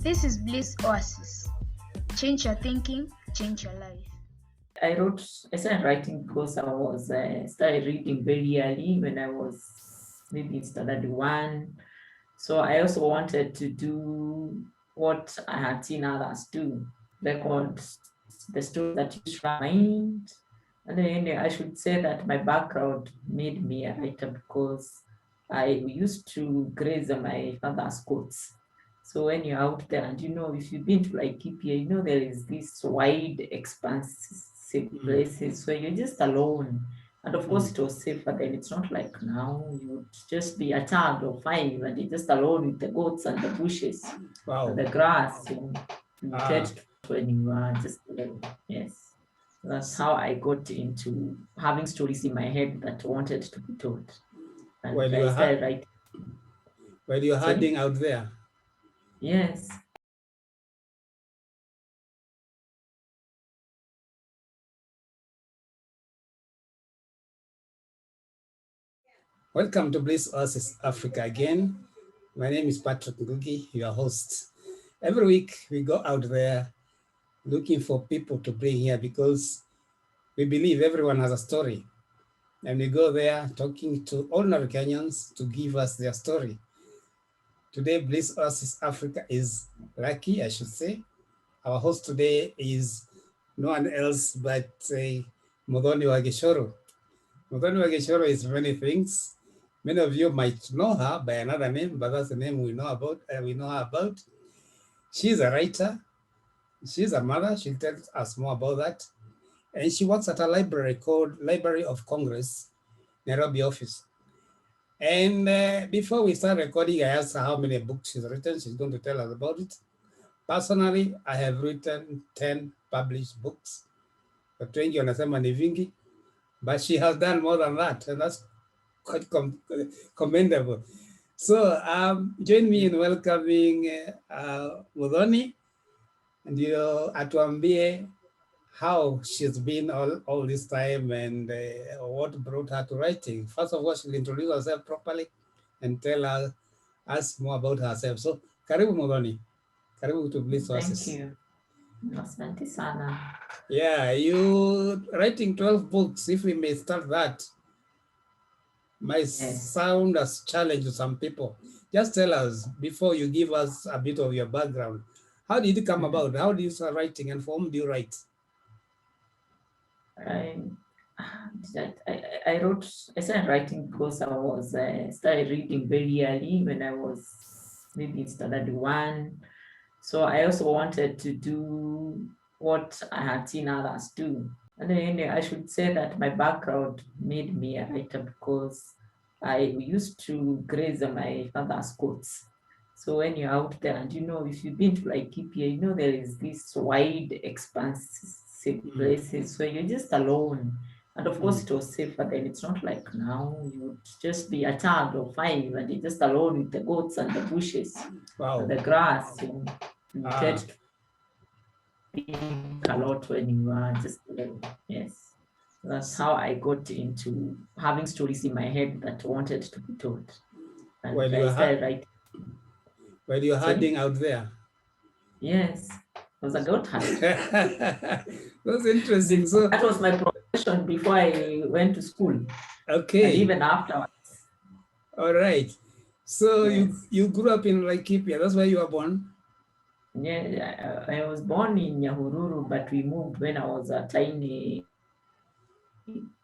This is Bliss Oasis. Change your thinking, change your life. I started writing because I was started reading very early when I was maybe in standard one. So I also wanted to do what I had seen others do, record the stories that used to run my mind. And then I should say that my background made me a writer because I used to graze on my father's goats. So when you're out there and if you've been to Laikipia, there is this wide, expansive places where you're just alone. And of course, it was safer then. It's not like now you would just be a child of 5 and you're just alone with the goats and the bushes and the grass. You get when you are just alone. Yes. That's how I got into having stories in my head that wanted to be told. And While I started writing. you're Sorry? hiding out there. Yes. Welcome to Bliss Oasis Africa again. My name is Patrick Ngugi, your host. Every week we go out there looking for people to bring here because we believe everyone has a story. And we go there talking to ordinary Kenyans to give us their story. Today, Bliss Oasis Africa is lucky, I should say. Our host today is no one else but Muthoni wa Gichuru. Muthoni wa Gichuru is many things. Many of you might know her by another name, but that's the name we know about. We know her about. She's a writer. She's a mother. She'll tell us more about that. And she works at a library called Library of Congress, Nairobi office. And before we start recording, I asked her how many books she's written. She's going to tell us about it. Personally, I have written 10 published books. Watu wengi wanasema ni vingi, but she has done more than that, and that's quite commendable. So join me in welcoming Muthoni, and atuambie how she's been all this time and what brought her to writing. First of all, she'll introduce herself properly and tell us more about herself. So, karibu Muthoni. Karibu to Bliss Oasis. Thank you. Asante sana. Yeah, you writing 12 books, if we may start that. Might sound as challenge to some people. Just tell us, before you give us a bit of your background, how did it come about? How did you start writing and for whom do you write? I started writing because I was started reading very early when I was maybe in standard one. So I also wanted to do what I had seen others do. And then I should say that my background made me a writer because I used to graze on my father's goats. So when you're out there and if you've been to Laikipia, there is this wide, expansive places where you're just alone. And of course, it was safer then. It's not like now you would just be a child of 5 and you're just alone with the goats and the bushes and the grass. You get a lot when you are just alone. Yes. That's how I got into having stories in my head that wanted to be told. And While I started writing. While you're hiding out there. Yes. I was a goat hunter. That's interesting. So that was my profession before I went to school. Okay. And even afterwards. All right. So yes. you grew up in Laikipia. That's where you were born? Yeah, I was born in Nyahururu, but we moved when I was a tiny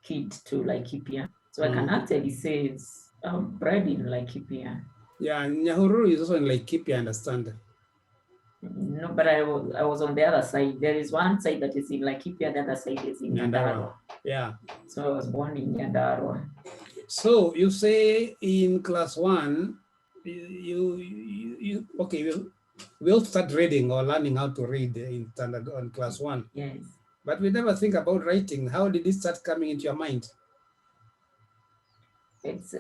kid to Laikipia. So I can actually say I'm bred in Laikipia. Yeah, Nyahururu is also in Laikipia, I understand. No, but I was on the other side. There is one side that is in Laikipia, the other side is in Nyandarua. Yeah. So I was born in Nyandarua. So you say in class 1, we all start reading or learning how to read in standard on class 1. Yes. But we never think about writing. How did it start coming into your mind? It's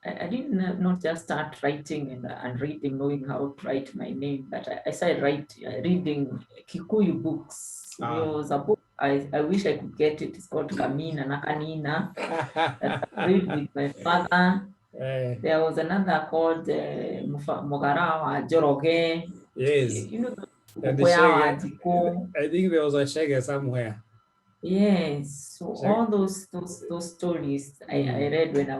I didn't not just start writing and reading, knowing how to write my name, but I started reading Kikuyu books. There was a book, I wish I could get it. It's called Kamina na Kanina. I read with my father. There was another called Mogara wa Joroge. Yes. You know, And the Koyawa, shege, Jiko. I think there was a shege somewhere. Yes. So Shege. all those stories I Mm. read when I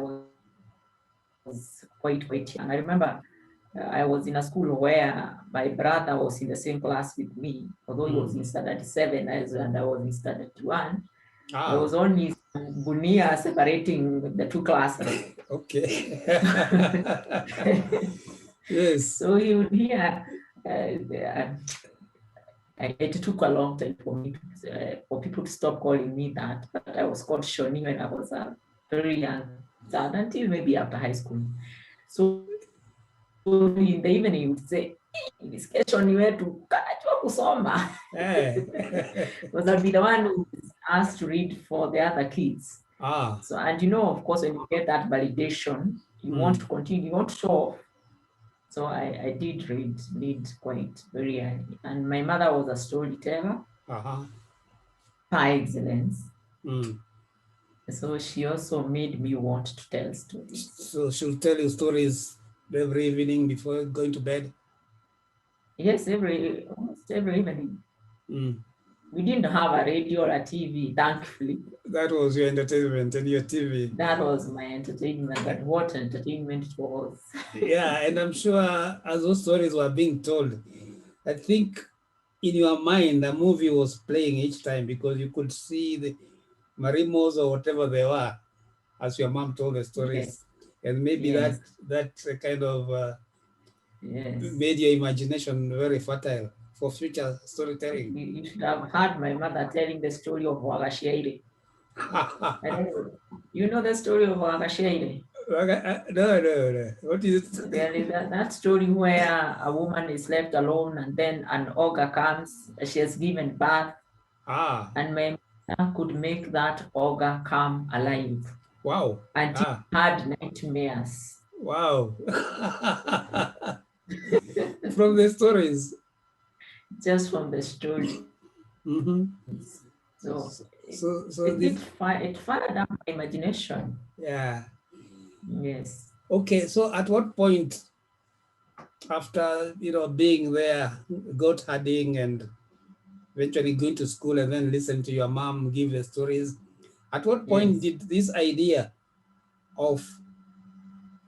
was quite young. I remember I was in a school where my brother was in the same class with me, although he was in standard 7 and I was in standard 1. There Ah, was only some bunia separating the two classes. okay. Yes. So he would hear, it took a long time for me for people to stop calling me that, but I was called Shoni when I was a very young child until maybe after high school. So in the evening he would say, nisikie Shoni wetu kanajua kusoma. Eh. Because I'll be the one who is asked to read for the other kids. Ah. So, and of course, when you get that validation, you want to continue, you want to show off. So I did read quite very early. And my mother was a storyteller Uh-huh. par excellence. Mm. So she also made me want to tell stories. So she'll tell you stories every evening before going to bed. Yes, almost every evening. Mm. We didn't have a radio or a TV, thankfully. That was your entertainment and your TV. That was my entertainment, but what entertainment it was. Yeah, and I'm sure as those stories were being told, I think in your mind a movie was playing each time because you could see the marimos or whatever they were as your mom told the stories, Yes, and maybe yes, that kind of yes. made your imagination very fertile for future storytelling. You should have heard my mother telling the story of Wagashiaire. I don't know. You know the story of Wagashiaire? No. What is it? There is that story where a woman is left alone and then an ogre comes, she has given birth, Ah, and my mother could make that ogre come alive. wow. And she Ah, had nightmares. wow. From the stories. Just from the story. Mm-hmm. So So this, it fired up my imagination. yeah. Yes. Okay, so at what point after, being there, goat herding and eventually going to school and then listen to your mom give the stories, at what point Yes. did this idea of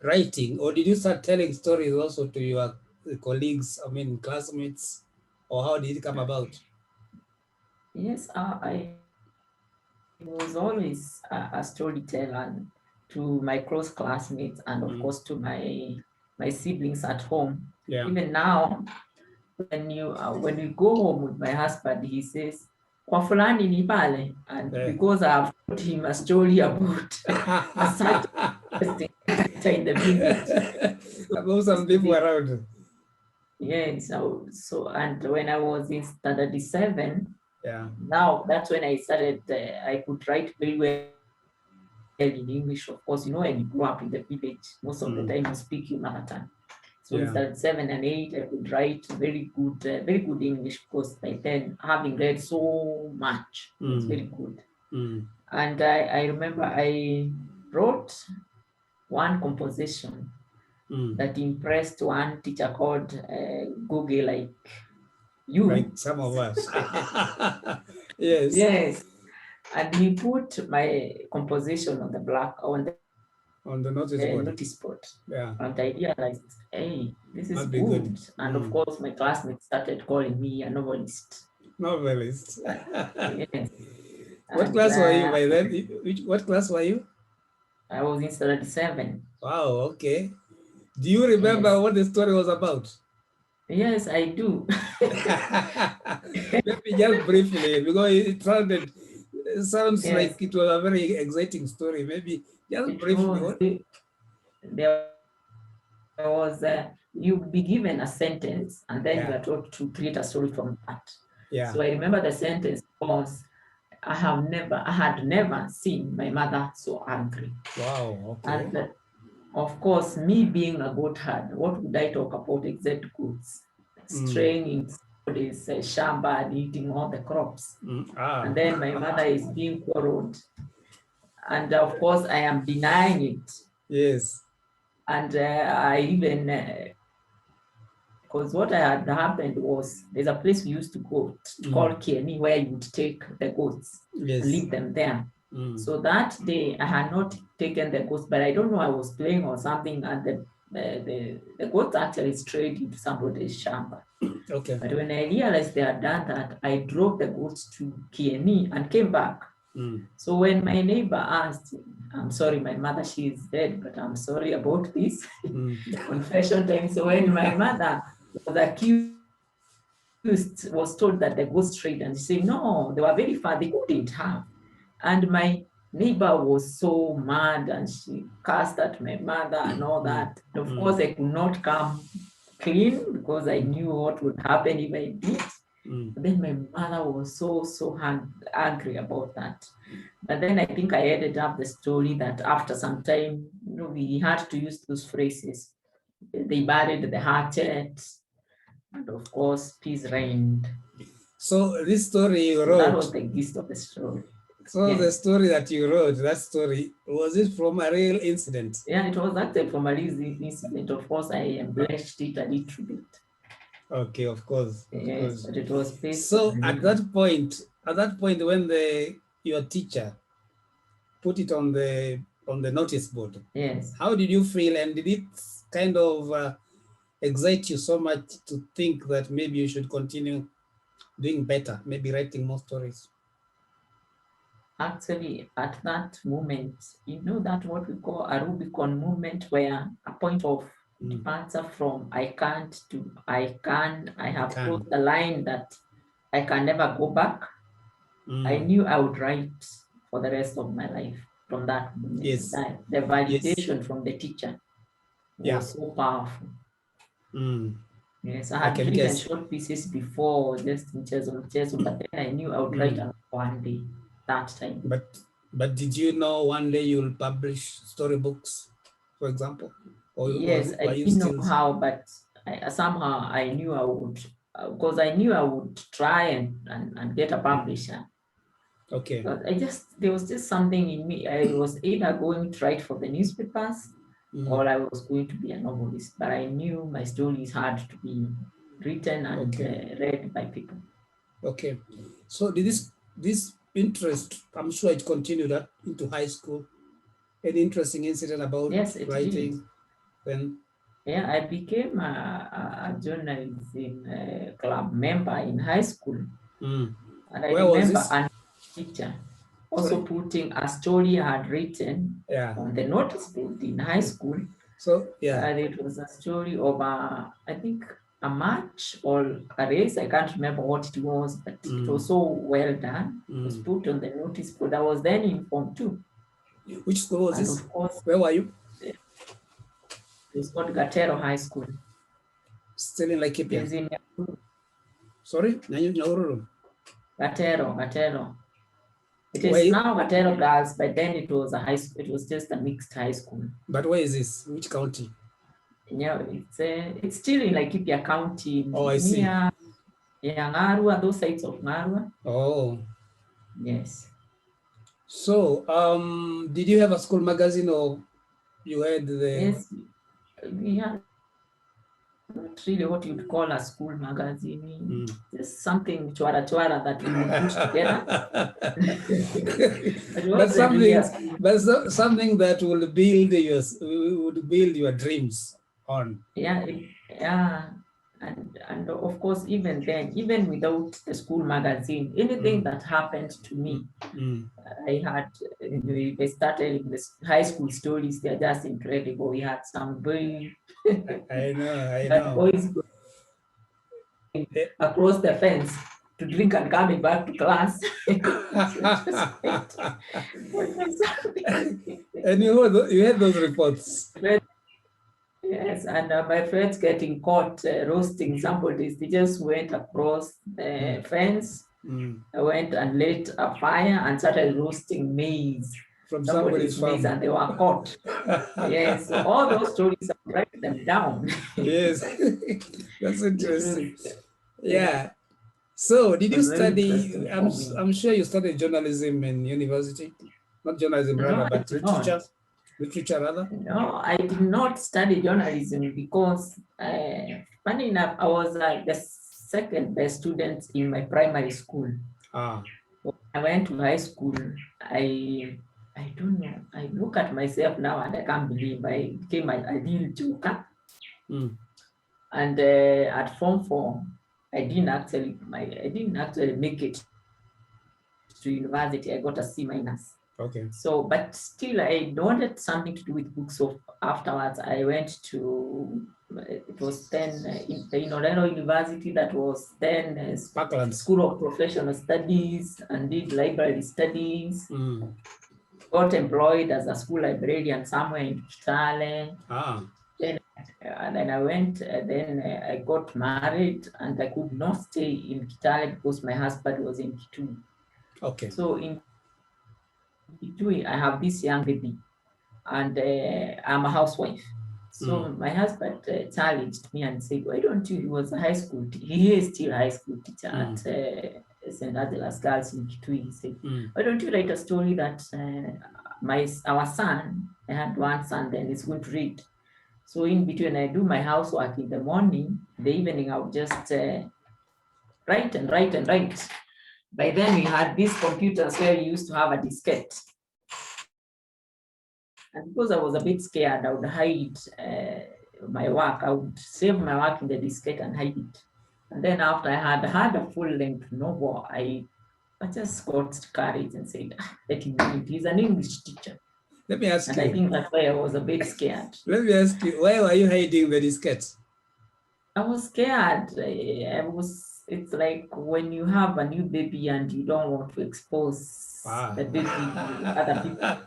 writing, or did you start telling stories also to your colleagues, classmates, or how did it come about? Yes, I was always a storyteller to my close classmates and of course to my siblings at home. Yeah. Even now, when we go home with my husband, he says, "Kwa fulani ni pale," and because I've told him a story about a certain character in the village. About some people around. Yeah, so and when I was in standard 7, yeah, now that's when I started. I could write very well in English. Of course, when you grow up in the village, most of the time you speak your mother tongue. So in standard 7 and 8, I could write very good English because by then, having read so much, it's very good. And I remember I wrote one composition that impressed one teacher called Googie, like you. Like some of us. Yes. Yes. And he put my composition on the notice board. Yeah. And I realized, hey, this is Must be good. good. And of course, my classmates started calling me a novelist. Novelist. Yes. What And, class were you by then? What class were you? I was in standard 7. Wow, okay. Do you remember what the story was about? Yes, I do. Maybe just briefly, because it sounds Yes. like it was a very exciting story. Maybe just briefly. There was you'd be given a sentence and then you are told to create a story from that. Yeah. So I remember the sentence was, I had never seen my mother so angry. Wow, okay. And of course, me being a goat herd, what would I talk about except goods? Straying in shamba and eating all the crops. And then my mother is being quarreled. And of course, I am denying it. Yes. And I even because what had happened was there's a place we used to go called Kieni, where you would take the goats and leave them there. So that day I had not taken the goats, but I don't know, I was playing or something, and the goats actually strayed into somebody's shamba. Okay. But when I realized they had done that, I drove the goats to Kieni and came back. So when my neighbor asked, I'm sorry, my mother, she is dead, but I'm sorry about this confession time. So when my mother was accused, was told that the goats strayed, and she said, no, they were very far, they couldn't have. And my neighbor was so mad, and she cursed at my mother and all that. Of course, I could not come clean because I knew what would happen if I did. But then my mother was so angry about that. But then I think I ended up the story that after some time, we had to use those phrases. They buried the hatchet, and of course, peace reigned. So this story you wrote. That was the gist of the story. So yes. The story that you wrote, that story, was it from a real incident? Yeah, it was actually from a real incident. Of course, I embellished it a little bit. Okay, of course. Yes, but it was based. So at that point when your teacher put it on the notice board, yes, how did you feel, and did it kind of excite you so much to think that maybe you should continue doing better, maybe writing more stories? Actually, at that moment, that what we call a Rubicon moment, where a point of departure from I can't to I can, I have crossed the line that I can never go back. I knew I would write for the rest of my life from that moment. Yes. The validation from the teacher was so powerful. Yes, I had written short pieces before, just Mchezo, but then I knew I would write one day, that time. But did you know one day you'll publish storybooks, for example? Or yes, I didn't know how, but somehow I knew I would, because I knew I would try and get a publisher. Okay. But there was just something in me. I was either going to write for the newspapers or I was going to be a novelist, but I knew my stories had to be written and read by people. Okay. So did this interest, I'm sure it continued up into high school? Any interesting incident about writing? Then? Yeah, I became a journalism club member in high school. And I remember a teacher also putting a story I had written on the notice board in high school. So, and it was a story of I think a match or a race. I can't remember what it was, but it was so well done. It was put on the notice board. I was then in Form 2. Which school was this? Of course, where were you? It was called Gatero High School. Still in Laikipia? Sorry? Gatero. It is now Gatero Girls, but then it was a high school. It was just a mixed high school. But where is this? Which county? Yeah, it's still in Laikipia County. Oh, I see. Near Ngarua, those sides of Ngarua. Oh. Yes. So, did you have a school magazine, or you had the? Yes, we had not really what you'd call a school magazine. Just something chwara that we would put together. but something that will build your dreams on. Yeah. And of course, even then, even without the school magazine, anything that happened to me, I started in the high school stories. They're just incredible. We had some very I know. Boys going across the fence to drink and coming back to class. And you had those reports. Yes, and my friends getting caught roasting somebody. They just went across the fence, went and lit a fire and started roasting maize from somebody's farm, and they were caught. Yes, so all those stories, I write them down. Yes, that's interesting. Yeah. So, did you study? I'm sure you studied journalism in university, not journalism rather, but literature. Literature rather? No, I did not study journalism because funny enough, I was like the second best student in my primary school. When I went to high school, I don't know. I look at myself now and I can't believe I became a real joker. And at Form 4, I didn't actually make it to university. I got a C minus. Okay. So, but still, I wanted something to do with books. So afterwards, I went to, it was then in the Inoreno University, that was then Parkland. School of Professional Studies, and did library studies. Got employed as a school librarian somewhere in Kitale. Then I went, then I got married, and I could not stay in Kitale because my husband was in Gichuru. Okay. So in Gichuru, I have this young baby, and I'm a housewife. So my husband challenged me and said, "Why don't you?" He was a high school. He is still a high school teacher at St. Angela's Girls in Kitui. He said, "Why don't you write a story that our son? I had one son, then is going to read." So in between, I do my housework in the morning. The evening, I would just write and write and write. By then, we had these computers where we used to have a diskette. And because I was a bit scared, I would hide my work. I would save my work in the diskette and hide it. And then after I had a full-length novel, I just got courage and said, "Let him read. He's an English teacher." Let me ask you. I think that's why I was a bit scared. Let me ask you, why were you hiding the diskette? I was scared. It's like when you have a new baby and you don't want to expose the baby to other people.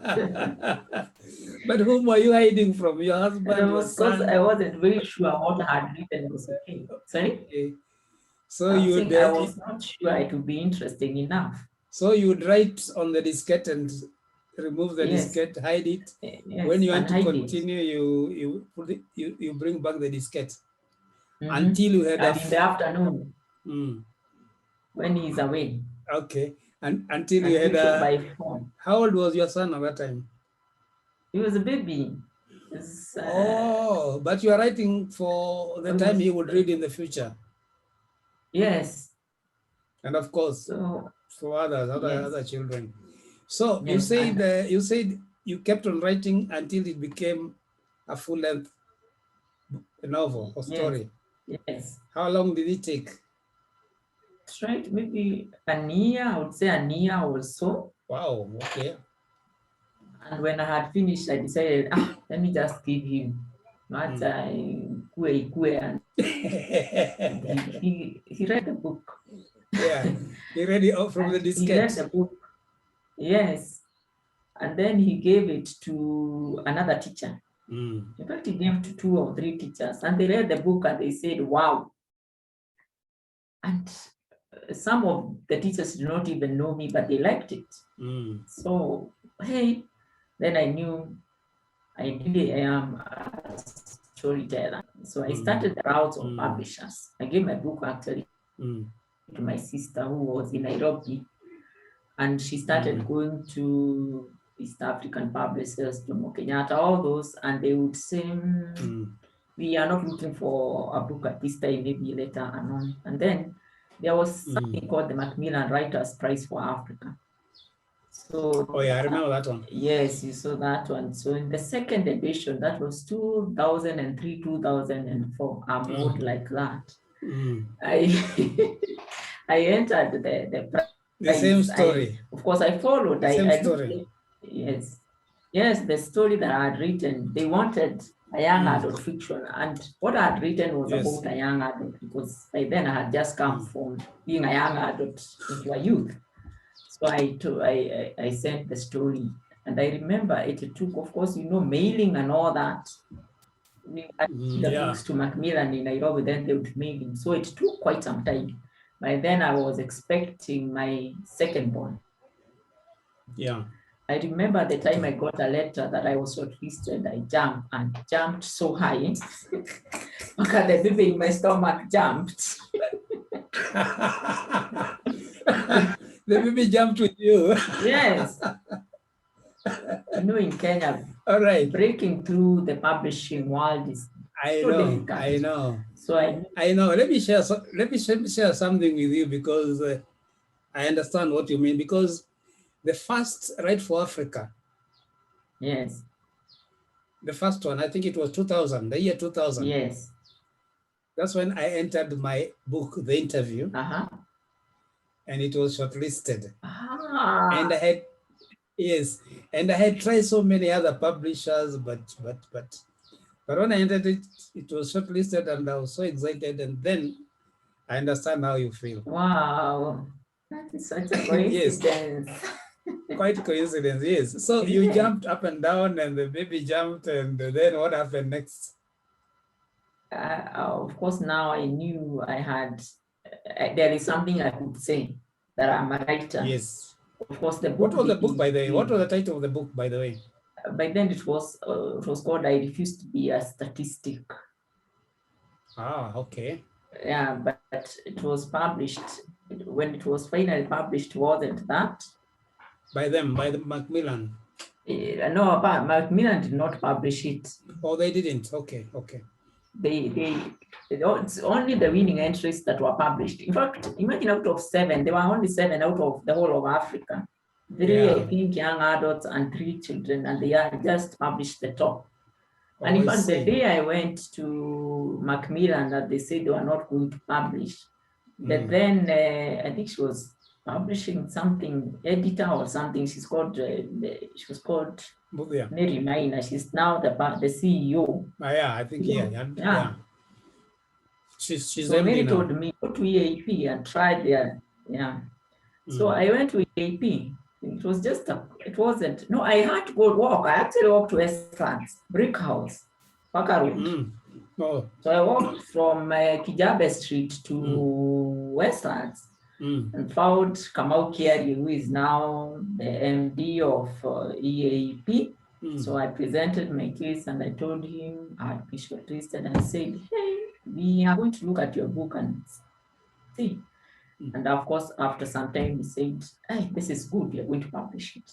But whom were you hiding from? Your husband? Because I wasn't very sure what I had written was okay. Sorry? Okay. So I was not sure it would be interesting enough. So you would write on the diskette and remove the diskette, hide it. When you want to continue, you bring back the diskette until you had in the afternoon when he's away. Okay, and until you had by phone. How old was your son at that time? He was a baby. But you are writing for the time he would read in the future. Yes. And of course, for other children. So you said you kept on writing until it became a full-length novel or story. Yes. How long did it take? Right, maybe a year. I would say a year or so. Wow. Okay. And when I had finished, I decided, let me just give him. And he read the book. Yeah, he read it from the diskette. He read the book. Yes. And then he gave it to another teacher. In fact, he gave to 2 or 3 teachers, and they read the book and they said, "Wow." And some of the teachers did not even know me, but they liked it. So, hey, then I knew I am a storyteller. So I started the routes of publishers. I gave my book actually to my sister who was in Nairobi, and she started going to East African publishers, Jomo Kenyatta, all those, and they would say, "We are not looking for a book at this time, maybe later on." And then there was something called the Macmillan Writers' Prize for Africa. So, I remember that one. Yes, you saw that one. So in the second edition, that was 2003, 2004, I'm old like that. I entered the same story. Of course, I followed. The same story. Yes, the story that I had written, they wanted a young adult fiction, and what I had written was about a young adult, because by then I had just come from being a young adult into a youth. So I sent the story, and I remember it took, of course, mailing and all that. The books to Macmillan in Nairobi, then they would mail him. So it took quite some time. By then I was expecting my second born. Yeah. I remember the time I got a letter that I was shortlisted, I jumped so high. Because the baby in my stomach jumped. The baby jumped with you. Yes. In Kenya, all right, breaking through the publishing world is I so know, difficult. I know, So I know. Let me share. Share something with you because I understand what you mean. Because the first Right for Africa, yes, the first one, I think it was 2000, the year 2000. yes, That's when I entered my book, The Interview, and it was shortlisted. And I had, yes, and I had tried so many other publishers, but when I entered it, it was shortlisted, and I was so excited. And then I understand how you feel. Wow, that is such a Yes, coincidence. quite coincidence. Yes. So you Yeah. jumped up and down, and the baby jumped, and then what happened next? Of course, now I knew I had, there is something I could say that I'm a writer. Yes. Of course, the book. What was the book, by the way? What was the title of the book, by the way? By then it was called I Refuse to Be a Statistic. Ah, okay. Yeah, but it was published, when it was finally published, wasn't that? By the Macmillan? No, Macmillan did not publish it. Oh, they didn't? Okay, okay. It's only the winning entries that were published. In fact, imagine out of 7, there were only 7 out of the whole of Africa. 3, I think, young adults and 3 children, and they are just published the top. And in fact, the day I went to Macmillan, that they said they were not going to publish, but then I think she was publishing something, editor or something. She was called Mary Maina. She's now the CEO. Yeah, I think, yeah. She's so Mary told me, go to EAP and try there. Yeah. So I went to EAP. It was just it wasn't, no, I had to go walk. I actually walked to Westlands, Brick House, Parker Road. Oh. So I walked from Kijabe Street to Westlands and found Kamau Kiari, who is now the MD of EAP. So I presented my case and I told him I had been shortlisted and I said, hey, we are going to look at your book and see. And of course, after some time, he said, hey, this is good, we are going to publish it.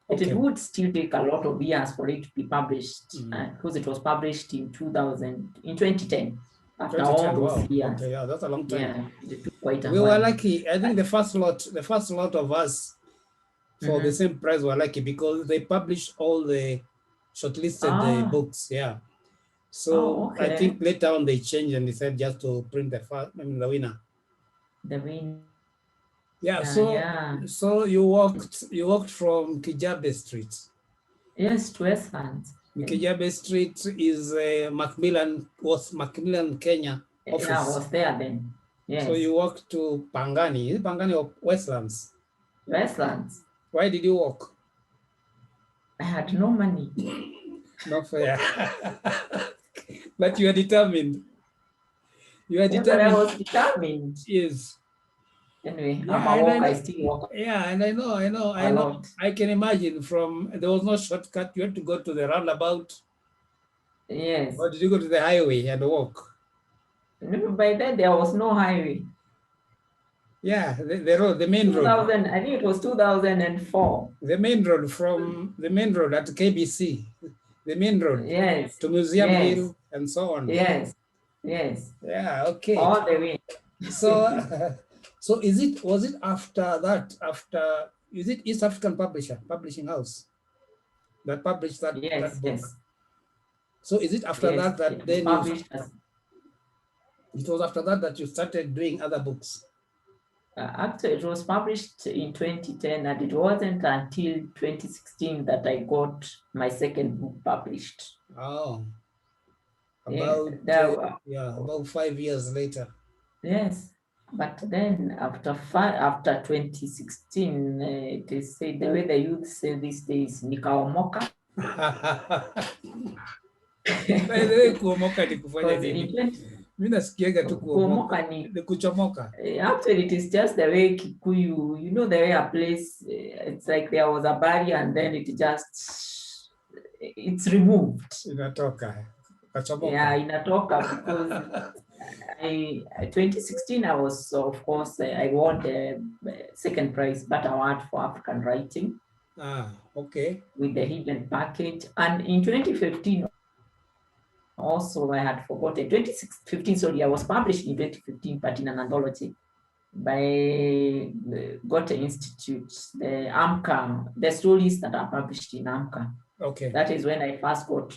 Okay. It would still take a lot of years for it to be published because it was published in 2010. After all those years. Okay, yeah, that's a long time. Yeah, it took quite a while. Were lucky. I think the first lot of us for the same prize were lucky because they published all the shortlisted books. Yeah. So okay. I think later on they changed and they said just to print the winner. The winner. Yeah. So you walked from Kijabe Street. Yes, to Westlands. Kijabe Street is Macmillan Kenya office. Yeah, I was there then. Yes. So you walked to Pangani. Is it Pangani or Westlands? Westlands. Why did you walk? I had no money. No fair. But you are determined. You are determined. But I was determined. Yes. Anyway, I still walk. Yeah, and I know. I can imagine there was no shortcut. You had to go to the roundabout. Yes. Or did you go to the highway and walk? No, by then there was no highway. Yeah, the main road. I think it was 2004. The main road at KBC. The main road. Yes. To Museum Hill and so on. Yes. Yes. Yeah, okay. All the way. So was it after that, is it East African Publishing House that published that, that book? Yes. So is it after that then it was after that you started doing other books? Actually, it was published in 2010 and it wasn't until 2016 that I got my second book published. Oh. About 5 years later. Yes. But then after 2016, they say the way the youth say these days, nikaomoka. By the way, kuomoka ni kufanya nini? Mimi nasikiaga tu kuomoka ni kuchomoka. Actually, it is just the way Kikuyu, the way a place, it's like there was a barrier and then it's removed. Inatoka. Kachomoka. Yeah, inatoka because 2016, I was, of course, I won the second prize, Bata Award for African Writing. Okay. With the hidden package. And in 2015, also I had forgotten, 2015, sorry, I was published in 2015, but in an anthology by the Goethe Institute, the AMCA, the stories that are published in AMCA. Okay. That is when I first got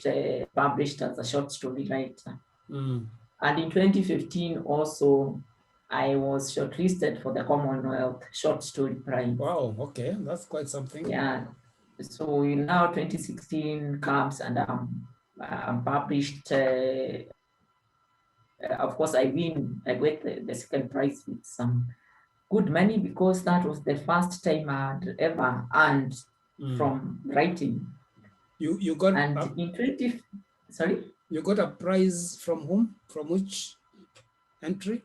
published as a short story writer. Mm. And in 2015 also, I was shortlisted for the Commonwealth Short Story Prize. Wow, okay, that's quite something. Yeah. So now 2016 comes and I'm published. Of course, I get the second prize with some good money, because that was the first time I'd ever earned from writing. You got And in 20, sorry? You got a prize from whom? From which entry?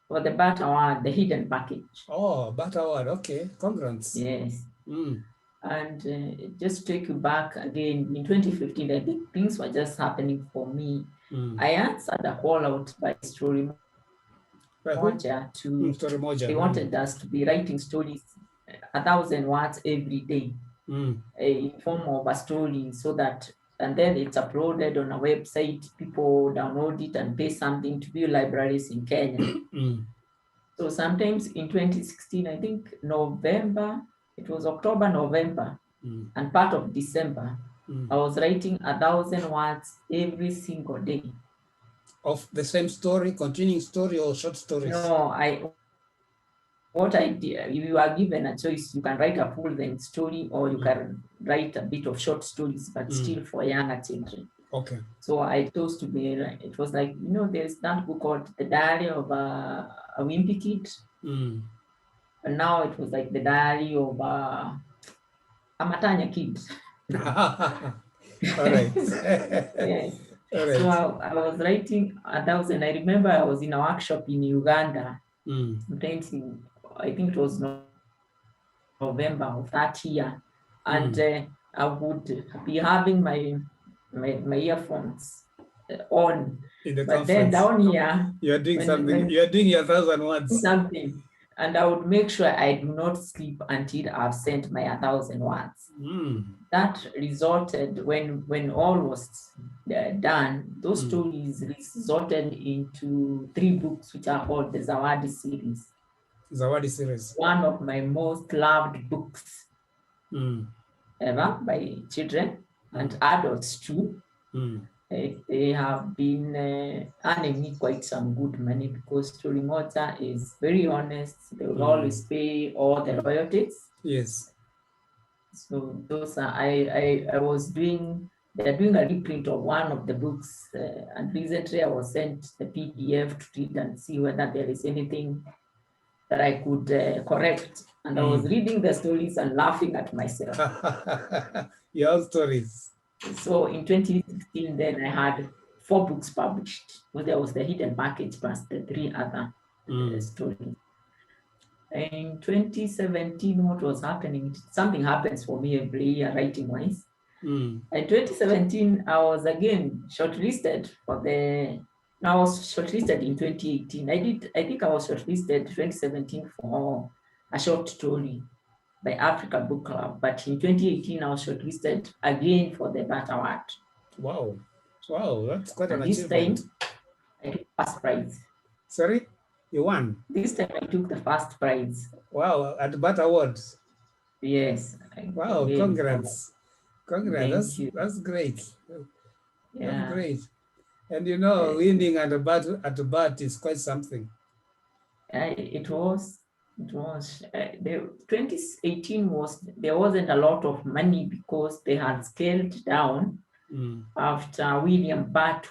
For the BAT Award, the hidden package. Oh, BAT Award, okay, congrats. Yes. And just to take you back again, in 2015, I think things were just happening for me. I answered a call out by Story Moja Story Moja. They wanted us to be writing stories, 1,000 words every day, in form of a story, so that, and then it's uploaded on a website, people download it and pay something to view libraries in Kenya. So sometimes in 2016, I think November, it was October, November, and part of December, I was writing 1,000 words every single day. Of the same story, continuing story, or short stories? No, what I did, you are given a choice. You can write a full-length story, or you can write a bit of short stories, but still for younger children. Okay. So I chose to be, it was like, there's that book called The Diary of a Wimpy Kid. And now it was like the diary of a Matanya kid. All right. Yeah. All right. So I was writing 1,000. I remember I was in a workshop in Uganda. I think it was November of that year. And I would be having my earphones on. In the but conference. Then down here, you're doing something. You're doing your 1,000 words. Something. And I would make sure I do not sleep until I've sent my 1,000 words. That resulted, when all was done, those stories resulted into 3 books, which are called the Zawadi series. Zawadi series. One of my most loved books ever, by children and adults too. They have been earning me quite some good money, because Story Moja is very honest. They will always pay all the royalties. Yes. So those are, they're doing a reprint of one of the books, and recently I was sent the PDF to read and see whether there is anything that I could correct. And I was reading the stories and laughing at myself. Your stories. So in 2016, then I had 4 books published. Well, there was the hidden package plus the 3 other stories. In 2017, what was happening? Something happens for me every year, writing-wise. In 2017, I was again shortlisted I was shortlisted in 2018. I think I was shortlisted 2017 for a short story by Africa Book Club. But in 2018, I was shortlisted again for the BAT Award. Wow. Wow, that's quite an achievement. This time, I took first prize. Sorry? You won? This time, I took the first prize. Wow, at the BAT Awards? Yes. Wow, congrats. Congrats. That's great. Yeah. That's great. And winning at the BAT is quite something. It was. 2018 there wasn't a lot of money, because they had scaled down after William Butt,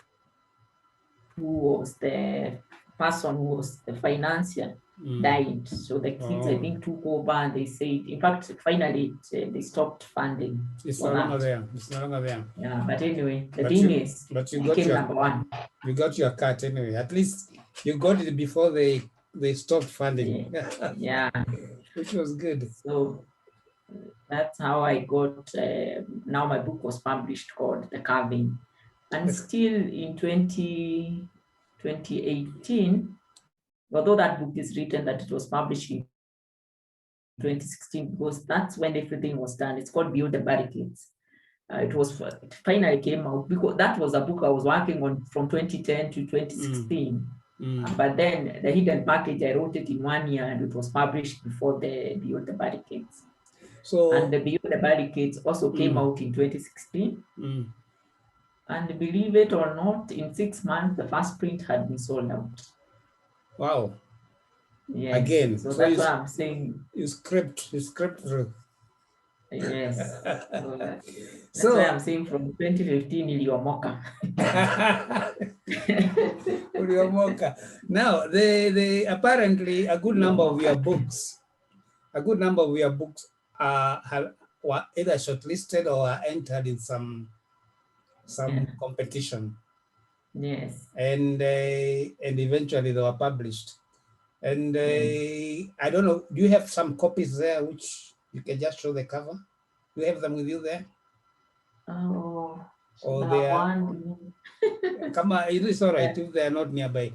who was the person who was the financier, died. So the kids, I think, took over, and they said, in fact, finally they stopped funding. It's no longer there. It's no longer there. Yeah, but anyway, the thing is, you got your number 1. You got your cut anyway. At least you got it before they stopped funding. Yeah. Which was good. So that's how I got, now my book was published, called The Carving. And still in 2018, although that book is written that it was published in 2016, because that's when everything was done. It's called Beyond the Barricades. it finally came out, because that was a book I was working on from 2010 to 2016. But then the Hidden Package, I wrote it in 1 year, and it was published before the Beyond the Barricades. So, and the Beyond the Barricades also came out in 2016. And believe it or not, in 6 months, the first print had been sold out. Wow. Yes. Again, So that's what I'm saying. You script through. Yes. That's why I'm saying from 2015, Iliomoka. Iliomoka. Now, they apparently a good number of your books were either shortlisted or are entered in some competition. Yes. And eventually they were published. And I don't know, do you have some copies there which you can just show the cover? Do you have them with you there? Oh, or they are, come on, it is all right if they are not nearby.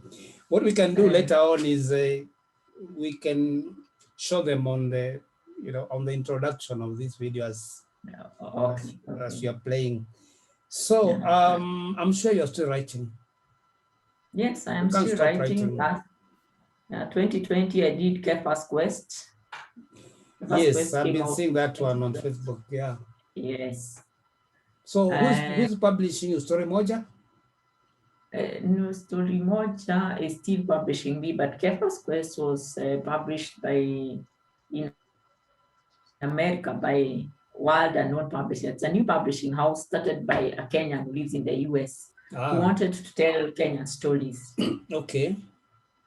What we can do later on is we can show them on the, on the introduction of this video as you are playing. So I'm sure you're still writing. Yes, I am still writing. 2020, I did Kefa's Quest. Yes, I've been seeing that one on Facebook. Yeah. Yes. So who's publishing you? Story Moja? No, Story Moja is still publishing me, but Kefa's Quest was published in America by Wild and Not Publishing. It's a new publishing house started by a Kenyan who lives in the US who wanted to tell Kenyan stories. Okay.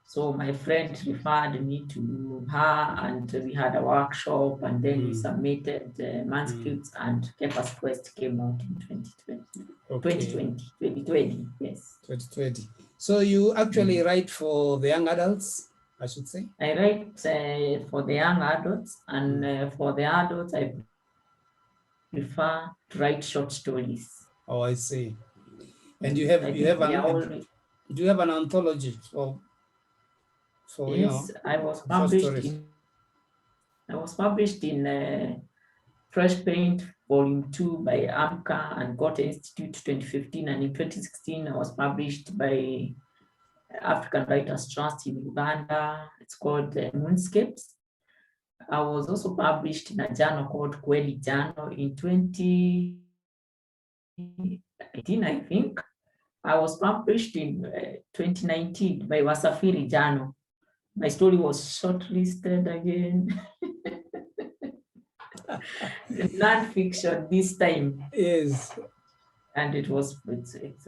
So my friend referred me to her, and we had a workshop, and then we submitted manuscripts, and Kefa's Quest came out in 2020. 2020, yes. 2020. So you actually write for the young adults, I should say? I write for the young adults, and for the adults, I prefer to write short stories. Oh, I see. And do you have an anthology for yes, I was published in Fresh Paint Volume 2 by AMCA and Goethe Institute 2015, and in 2016 I was published by African Writers Trust in Uganda. It's called Moonscapes. I was also published in a journal called Kweli Journal in 2018, I think. I was published in 2019 by Wasafiri Journal. My story was shortlisted again. Non-fiction this time. Yes. And it's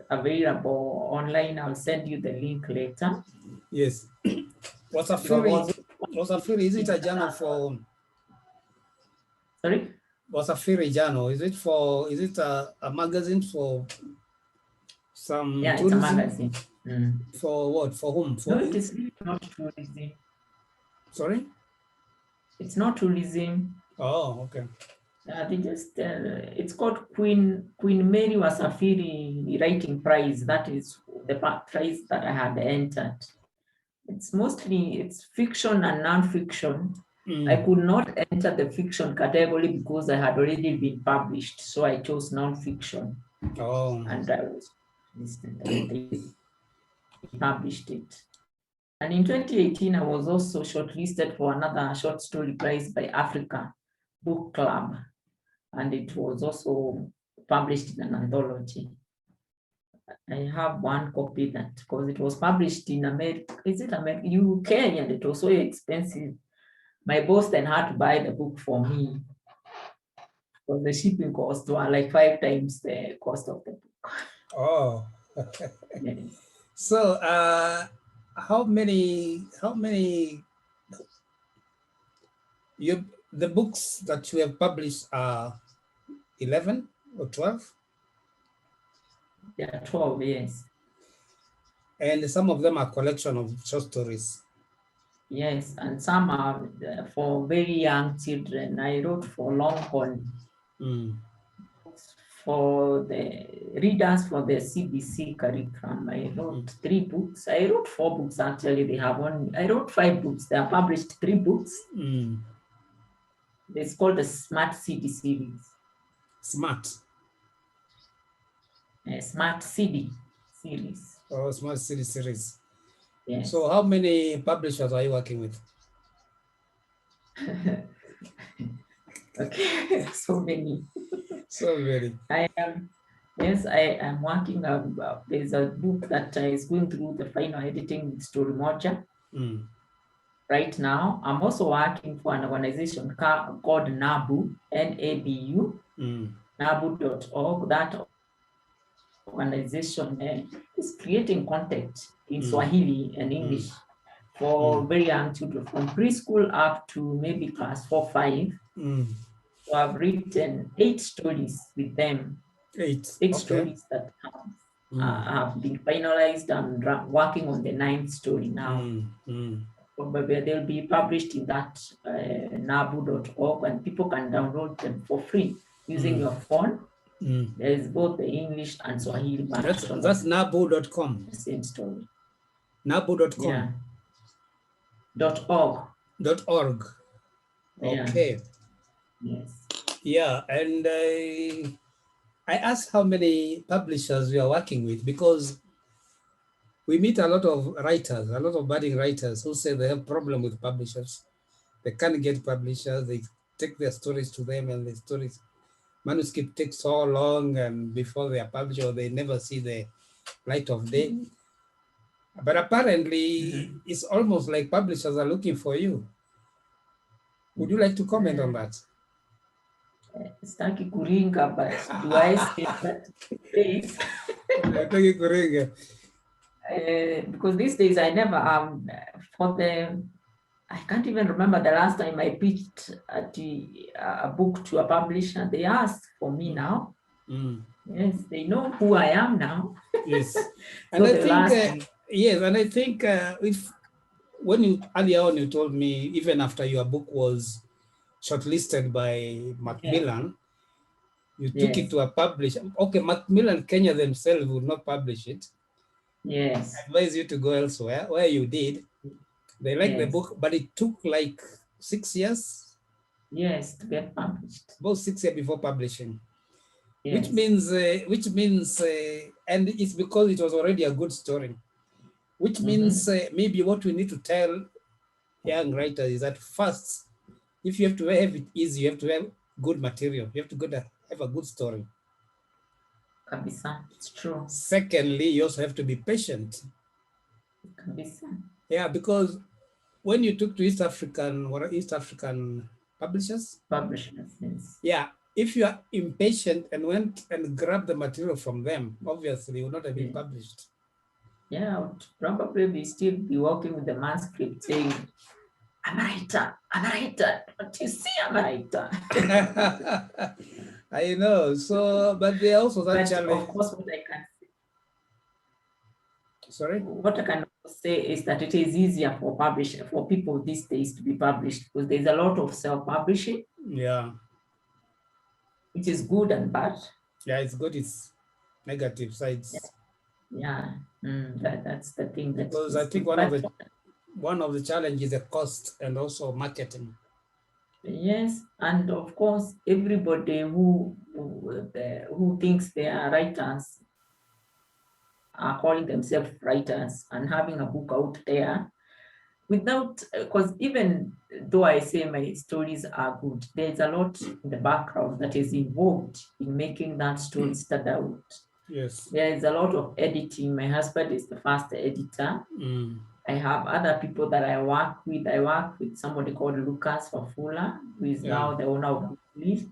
available online. I'll send you the link later. Yes. Wasafiri, is it a journal for? Sorry? Wasafiri Journal, is it a magazine for some tourism? It's a magazine. For what? For whom? For no, it is not tourism. Sorry? It's not tourism. Oh, okay. They just it's called Queen Mary Wasafiri Writing Prize. That is the prize that I had entered. It's fiction and non-fiction. I could not enter the fiction category because I had already been published, so I chose non-fiction. Oh. And I was published it. And in 2018, I was also shortlisted for another short story prize by Africa Book Club, and it was also published in an anthology. I have one copy because it was published in America. Is it America? UK, and it was so expensive. My boss then had to buy the book for me because the shipping costs were like 5 times the cost of the book. Oh. Yes. So, how many the books that you have published are 11 or 12? Yeah, 12, yes. And some of them are collection of short stories. Yes, and some are for very young children. I wrote for Longhorn. For the readers for the CBC curriculum, I wrote 3 books. I wrote 4 books actually. I wrote 5 books. They are published 3 books. It's called the Smart City series. Smart. Smart CD series. Oh, Smart City series. Yes. So how many publishers are you working with? Okay, so many. So very. I am, yes, I am working on, there's a book that is going through the final editing with Story Moja Mm. right now. I'm also working for an organization called NABU, N-A-B-U, Mm. nabu.org. That organization is creating content in Swahili and English for very young children from preschool up to maybe class 4, 5. Mm. So I've written 8 stories with them, 8. 8 Okay. stories that have been finalized and working on the 9th story now. Probably they'll be published in that nabu.org, and people can download them for free using your phone. There is both the English and Swahili version. That's nabu.com. The same story. Nabu.com. Yeah. .org. .org. Okay. Yes. Yeah, and I asked how many publishers we are working with, because we meet a lot of writers, a lot of budding writers who say they have problem with publishers. They can't get publishers. They take their stories to them, and the stories manuscript takes so long, and before they are published, or they never see the light of day. But apparently, it's almost like publishers are looking for you. Would you like to comment on that? Sitaki kuringa, but do I say that these days? Because these days I never I can't even remember the last time I pitched a book to a publisher. They asked for me now. Yes, they know who I am now. Yes, So and I think yes, and I think if when you earlier on you told me even after your book was shortlisted by Macmillan, you took it to a publisher. Okay, Macmillan Kenya themselves would not publish it. Yes. I advise you to go elsewhere, where you did. They like the book, but it took like 6 years. Yes, to get published. About 6 years before publishing. Yes. Which means, and it's because it was already a good story. Which means maybe what we need to tell young writers is that first, if you have to have it easy, you have to have good material. You have to have a good story. Kabisa, it's true. Secondly, you also have to be patient. Kabisa. Yeah, because when you talk to East African publishers, yes. Yeah, if you are impatient and went and grabbed the material from them, obviously it will not have been published. Yeah, I would probably still be working with the manuscript saying, I'm a writer, but you see I'm a writer. I know, so, but they also that challenge. Of course, what I can say. Sorry? What I can say is that it is easier for people these days to be published, because there's a lot of self-publishing. Yeah. Which is good and bad. Yeah, it's good, it's negative sides. Yeah, that's the thing. Because I think one of the challenges is the cost and also marketing. Yes, and of course, everybody who thinks they are writers are calling themselves writers and having a book out there without, because even though I say my stories are good, there's a lot in the background that is involved in making that story stand out. Yes. There is a lot of editing. My husband is the first editor. I have other people that I work with. I work with somebody called Lucas Fafula, who is now the owner of List.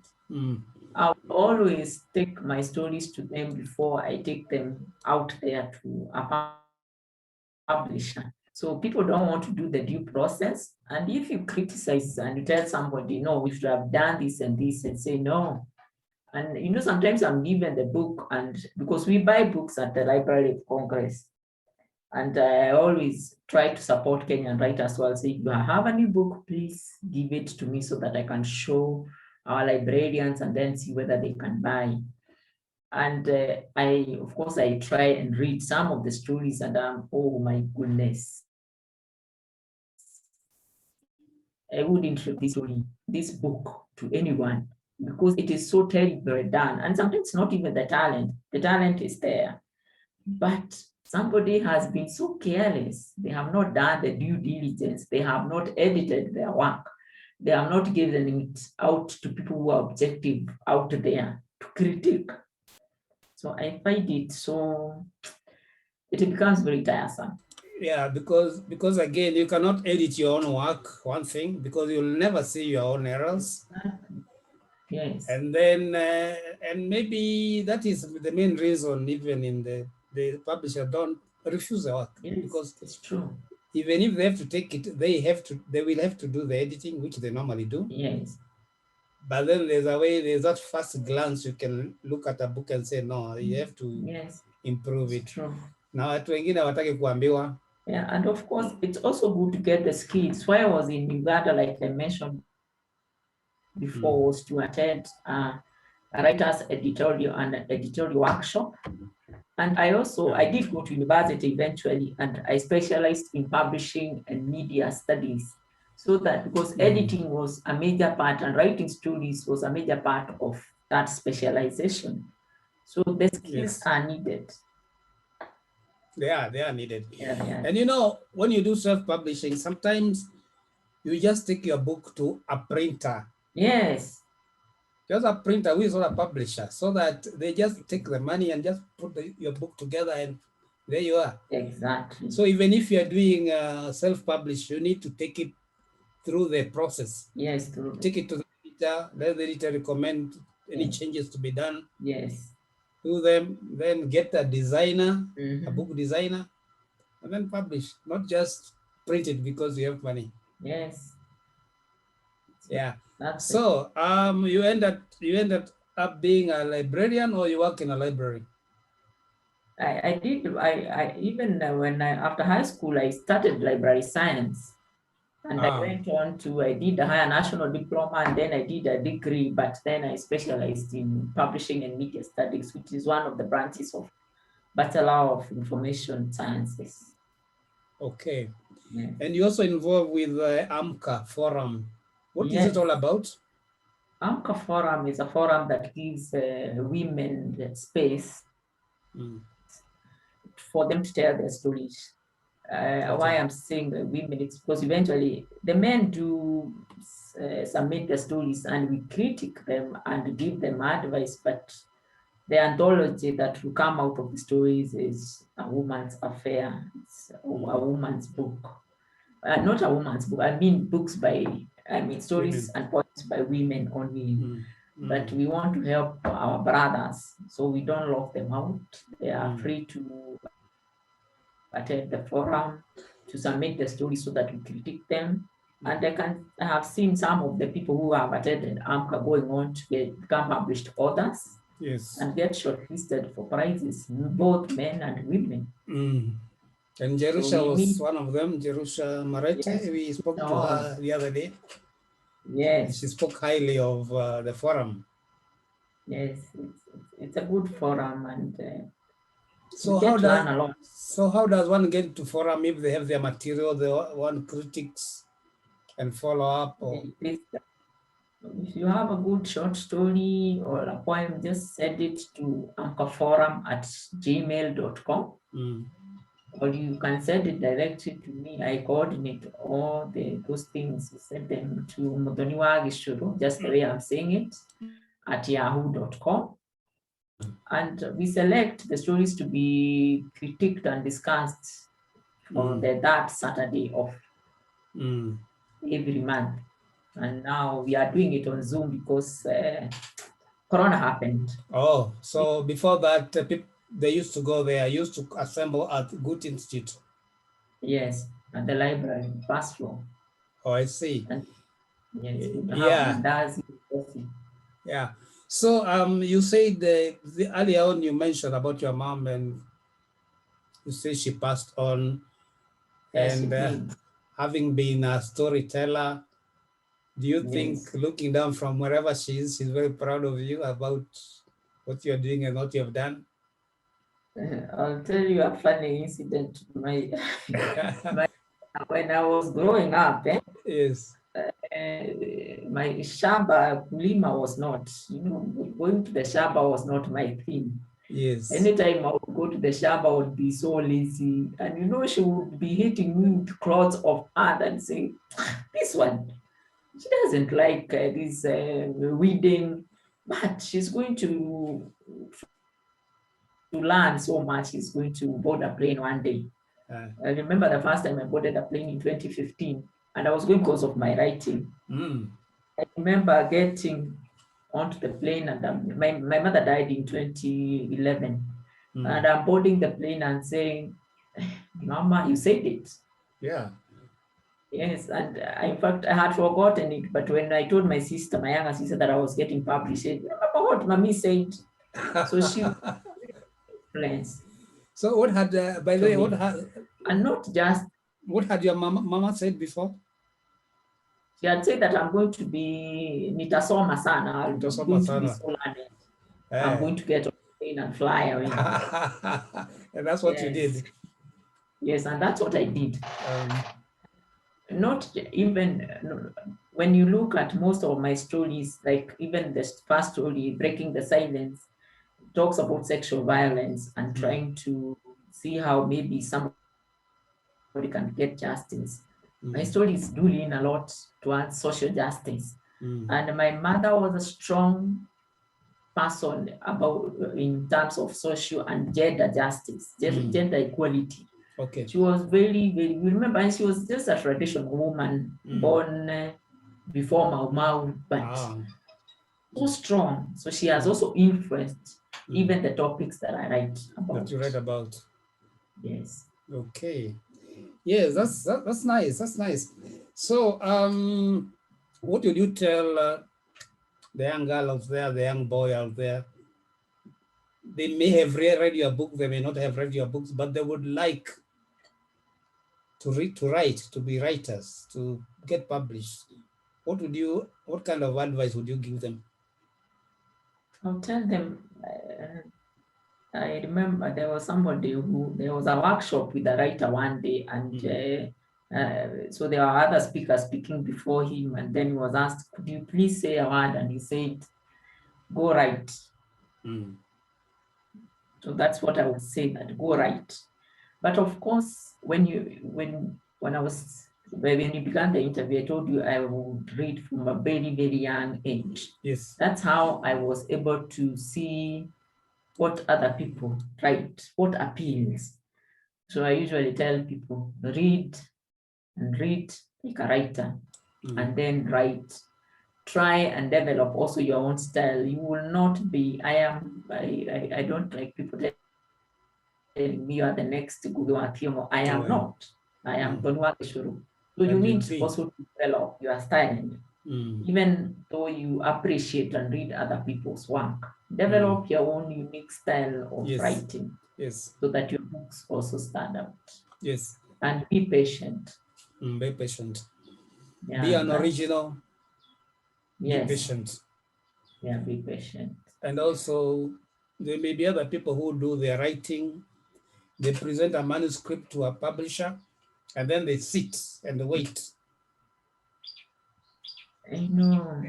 I will always take my stories to them before I take them out there to a publisher. So people don't want to do the due process. And if you criticize and you tell somebody, no, we should have done this and this, and say no. And sometimes I'm given the book, and because we buy books at the Library of Congress, and I always try to support Kenyan writers. So I'll say, if you have a new book, please give it to me so that I can show our librarians and then see whether they can buy. And of course, I try and read some of the stories, and oh my goodness, I would introduce this book to anyone. because it is so terribly done. And sometimes not even the talent is there, but somebody has been so careless. They have not done the due diligence. They have not edited their work. They have not given it out to people who are objective out there to critique. So I find it so, it becomes very tiresome. Yeah, because again, you cannot edit your own work, one thing, because you'll never see your own errors. Yes. And then, and maybe that is the main reason even in the publisher don't refuse the work, Yes, because it's true. even if they have to take it, they will have to do the editing, which they normally do. Yes. But then there's that first glance you can look at a book and say, no, you have to Yes, improve it's it. true. Na watu wengine hawataki kuambiwa. Yeah, and of course, it's also good to get the skills. Why I was in Uganda, like I mentioned before, was to attend a writer's editorial workshop. And I did go to university eventually, and I specialized in publishing and media studies. So that because editing was a major part and writing stories was a major part of that specialization. So the skills are needed. They are needed. Yeah. And when you do self-publishing, sometimes you just take your book to a printer. Yes. Just a printer who is not a publisher, so that they just take the money and just put your book together, and there you are. Exactly. So even if you are doing self-publish, you need to take it through the process. Yes, true. Take it to the editor, let the editor recommend any changes to be done. Yes. Do them, then get a designer, a book designer, and then publish, not just print it because you have money. Yes. Yeah. That's so you ended up being a librarian, or you work in a library? I did. I even when after high school I started library science, and I went on to I did a higher national diploma, and then I did a degree. But then I specialized in publishing and media studies, which is one of the branches of Bachelor of Information Sciences. Okay. Yeah. And you also involved with the AMCA forum. What is it all about? AMCA forum is a forum that gives women the space for them to tell their stories. Why I'm saying women, it's because eventually the men do submit their stories and we critique them and give them advice, but the anthology that will come out of the stories is a woman's affair. It's a woman's book. Not a woman's book, I mean stories and poems by women only. But we want to help our brothers, so we don't lock them out. They are free to attend the forum, to submit the stories so that we critique them. And I have seen some of the people who have attended AMCA going on to become published authors. Yes. And get shortlisted for prizes, both men and women. And Jerusha was one of them, Jerusha Marete. Yes, we spoke to her the other day. Yes. She spoke highly of the forum. Yes, it's a good forum, and so how does, learn a lot. So how does one get to forum if they have their material, the one critics and follow up? Or? If you have a good short story or a poem, just send it to anchorforum@gmail.com. Or you can send it directly to me. I coordinate all those things. Send them to Muthoni Gichuru, just the way I'm saying it, at yahoo.com. And we select the stories to be critiqued and discussed on the third Saturday of every month. And now we are doing it on Zoom because Corona happened. Oh, so before that, they used to go there, used to assemble at Good Institute. Yes, at the library, first floor. Oh, I see. And, yes, yeah. So you said earlier on you mentioned about your mom, and you say she passed on. Yes, and having been a storyteller, do you think, looking down from wherever she is, she's very proud of you about what you're doing and what you've done? I'll tell you a funny incident. When I was growing up, yes, my shamba kulima was not, going to the shamba was not my thing. Yes. Anytime I would go to the shamba, I would be so lazy. And she would be hitting me with clods of earth and saying, this one, she doesn't like this weeding, but she's going to learn so much. She's going to board a plane one day. I remember the first time I boarded a plane in 2015, and I was going because of my writing. I remember getting onto the plane, and my mother died in 2011. And I'm boarding the plane and saying, Mama, you said it. Yeah. Yes, and in fact, I had forgotten it. But when I told my sister, my younger sister, that I was getting published, she said, remember what Mommy said? So she influenced. So what had, by the way, what had, and not just, what had your mama said before? She had said that I'm going to be nitasoma sana. I'm going to be so learned. I'm going to get on the plane and fly away. And that's what you did. Yes, and that's what I did. Not even when you look at most of my stories, like even the first story, Breaking the Silence, talks about sexual violence and trying to see how maybe somebody can get justice. My stories do lean a lot towards social justice. And my mother was a strong person about in terms of social and gender justice, gender equality. Okay. She was very, very, remember, and she was just a traditional woman born before Mau Mau, but so strong. So she has also influenced even the topics that I write about. That you write about. Yes. Okay. Yes, that's nice. That's nice. So, what would you tell the young girl out there, the young boy out there? They may have read your book, they may not have read your books, but they would like to read, to write, to be writers, to get published. What kind of advice would you give them? I'll tell them, I remember there was there was a workshop with a writer one day, and so there were other speakers speaking before him, and then he was asked, could you please say a word? And he said, go write. So that's what I would say, that go write. But of course, when you began the interview, I told you I would read from a very, very young age. Yes. That's how I was able to see what other people write, what appeals. So I usually tell people, read and read like a writer, and then write. Try and develop also your own style. You will not be, I don't like people telling me you are the next Google Atimo. I am not. I am Gichuru. So you need also to develop your style. Even though you appreciate and read other people's work, develop your own unique style of writing. Yes. So that your books also stand out. Yes. And be patient. Be patient. Yeah, be an original. Yes. Be patient. Yeah, be patient. And also, there may be other people who do their writing. They present a manuscript to a publisher, and then they sit and wait. I know.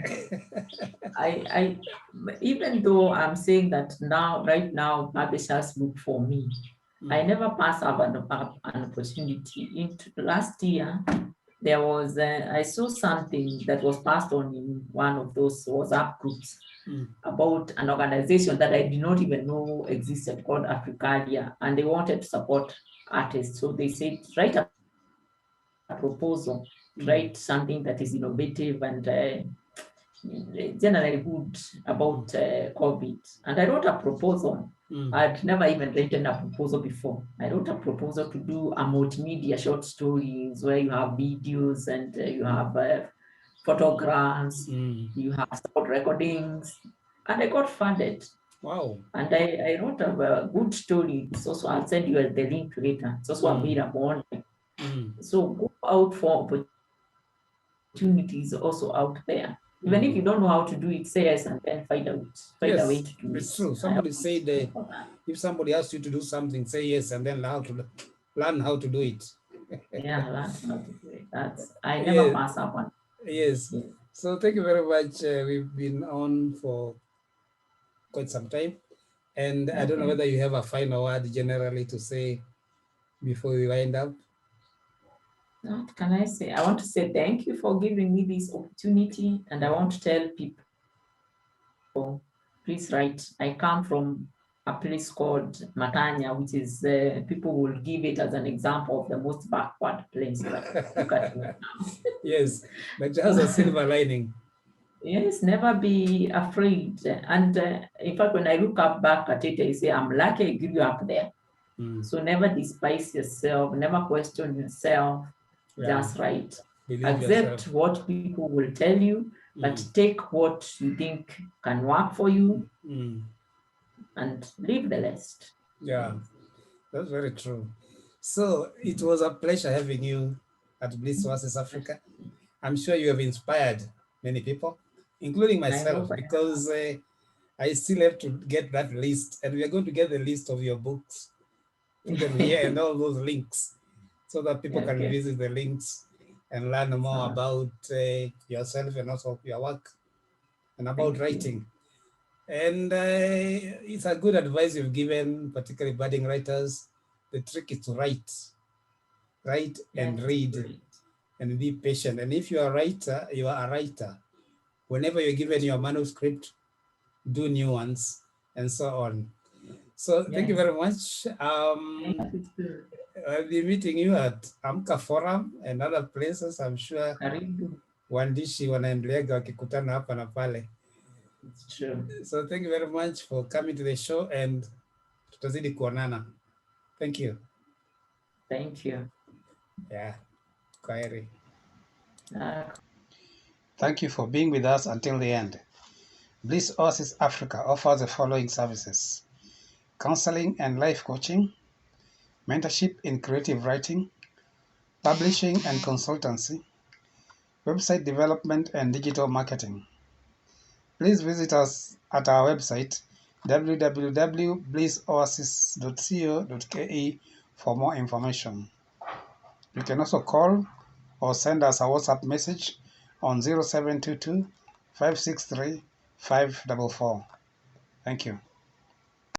I even though I'm saying that right now, publishers look for me, I never pass up an opportunity. Last year, there was I saw something that was passed on in one of those WhatsApp groups about an organization that I did not even know existed called Africalia, and they wanted to support artists. So they said, write a proposal, write something that is innovative and generally good about COVID. And I wrote a proposal. I'd never even written a proposal before. I wrote a proposal to do a multimedia short stories where you have videos and you have photographs, you have sound recordings, and I got funded. Wow. And I wrote a good story. It's also, I'll send you the link later. It's also available online. So go out for opportunities also out there. Even if you don't know how to do it, say yes and then find a way to do it. It's true. Somebody said if somebody asks you to do something, say yes and then learn how to do it. Yeah, learn how to do it. I never pass up on. Yes. Yes. So thank you very much. We've been on for quite some time. And I don't know Okay. whether you have a final word generally to say before we wind up. What can I say? I want to say thank you for giving me this opportunity, and I want to tell people, please write. I come from a place called Matanya, which is people will give it as an example of the most backward place, but look at me now. Yes, but it has a silver lining. Yes, never be afraid. And in fact, when I look up back at it, I say, I'm lucky I grew up there. Mm, So never despise yourself, never question yourself, yeah, just right. believe yourself. Accept what people will tell you, but Mm, take what you think can work for you mm, and leave the rest. yeah, Yes. that's very true. So it was a pleasure having you at Bliss Oasis Africa. I'm sure you have inspired many people, including I myself, hope I because I still have to get that list, and we are going to get the list of your books, put them here, and all those links, so that people can okay. visit the links and learn more So about yourself and also your work and about thank you. writing. And it's a good advice you've given, particularly budding writers. The trick is to write and Yes, read great. and be patient. And if you are a writer, you are a writer. Whenever you're given your manuscript, do new ones and so on. So thank you Yes. very much. Yes, it's good. I'll be meeting you at Amka Forum and other places. I'm sure Karibu. waandishi wanaendeleaga wakikutana hapa na pale. It's true. So thank you very much for coming to the show, and tutazidi kuonana. Thank you. Thank you. Yeah, kwaheri. Uh, Thank you for being with us until the end. Bliss Oasis Africa offers the following services: counseling and life coaching, mentorship in creative writing, publishing and consultancy, website development and digital marketing. Please visit us at our website www.blissoasis.co.ke for more information. You can also call or send us a WhatsApp message on 0722 563 544. Thank you.